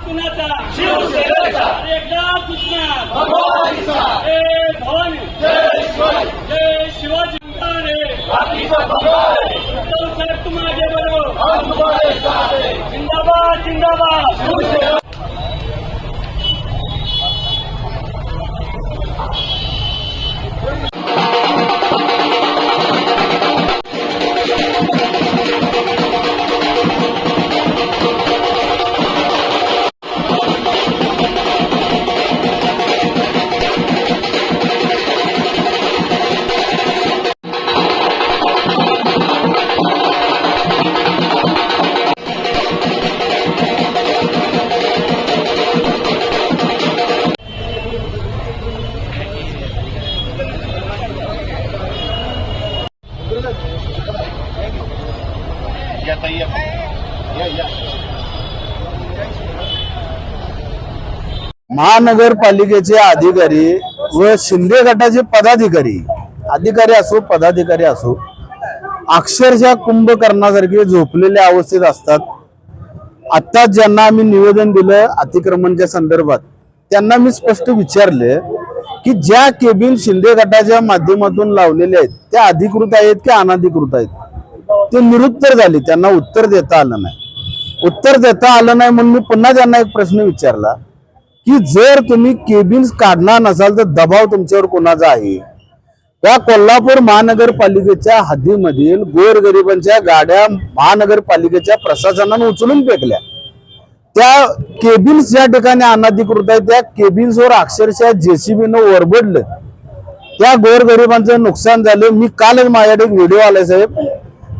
कुणाचा शिवसेनेचा एकदा कृष्णा भगवानीचा जय भवानी जय शिवाजी जय शिवाजी महाराज बाकीचा भगवान उद्धव साहेब तुम आगे बढ़ो हम तुम्हारे साथ हैं जिंदाबाद जिंदाबाद शिवसेना महानगरपालिकेचे अधिकारी व शिंदे गटाचे अधिकारी असो पदाधिकारी असो अक्षरशः कुंभकर्णासारखे झोपलेल्या अवस्थेत असतात। आता ज्यांना आम्ही निवेदन दिलं अतिक्रमणच्या संदर्भात त्यांना मी स्पष्ट विचारले की ज्या केबिन शिंदे गटाच्या माध्यमातून लावलेले आहेत त्या अधिकृत आहेत की अनधिकृत आहेत, ते निरुत्तर झाले। त्यांना उत्तर देता आलं नाही म्हणून मी पुन्हा त्यांना एक प्रश्न विचारला की जर तुम्ही केबिन्स काढणार नसाल तर दबाव तुमच्यावर कोणाचा आहे? त्या कोल्हापूर महानगरपालिकेच्या हद्दीमधील गोरगरिबांच्या गाड्या महानगरपालिकेच्या प्रशासनाने उचलून फेकल्या। त्या केबिन्स ज्या ठिकाणी अनधिकृत आहेत त्या केबिन्सवर अक्षरशः जेसीबीनं वरबडलं, त्या गोरगरिबांचं नुकसान झालं। मी कालच माझ्याकडे एक व्हिडिओ आलाय साहेब,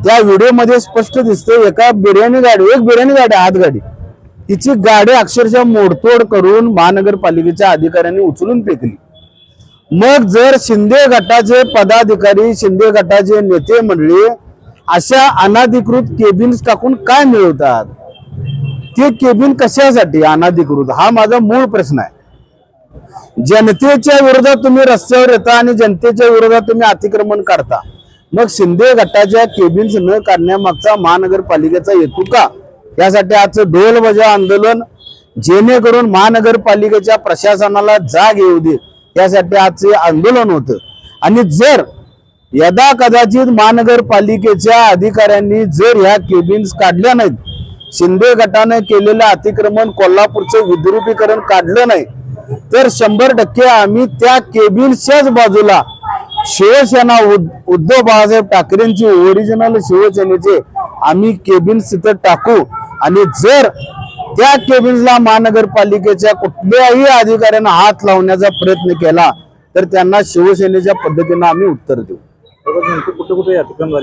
त्या व्हिडिओमध्ये स्पष्ट दिसतंय एक बिर्याणी गाडी हातगाडी तिची गाडी अक्षरशः मोडतोड करून महानगरपालिकेच्या अधिकाऱ्यांनी उचलून फेकली। मग जर शिंदे गटाचे पदाधिकारी शिंदे गटाचे नेते मंडळी अशा अनधिकृत केबिन्स टाकून काय मिळवतात? ते केबिन कशासाठी अनधिकृत हा माझा मूळ प्रश्न आहे। जनतेच्या विरोधात तुम्ही रस्त्यावर येता आणि जनतेच्या विरोधात तुम्ही अतिक्रमण करता, मग शिंदे गटाच्या केबिन्स न काढण्यामागचा महानगरपालिकेचा हेतू का? यासाठी आजचं ढोल बजाव आंदोलन जेणेकरून महानगरपालिकेच्या प्रशासनाला जाग येऊ दे यासाठी आजचे आंदोलन होतं। आणि जर यदा कदाचित महानगरपालिकेच्या अधिकाऱ्यांनी जर ह्या केबिन्स काढल्या नाहीत, शिंदे गटाने केलेलं अतिक्रमण कोल्हापूरचं विद्रुपीकरण काढलं नाही, तर 100% आम्ही त्या केबिन्सच्याच बाजूला शिवसेना उद्धव बाळासाहेब ठाकरेंची ओरिजिनल शिवसेनेचे आम्ही केबिन्स तिथं टाकू। आणि जर त्या केबिन्सला महानगरपालिकेच्या कुठल्याही अधिकाऱ्यांना हात लावण्याचा प्रयत्न केला तर त्यांना शिवसेनेच्या पद्धतीने आम्ही उत्तर देऊ। कुठे अतिक्रम झाले?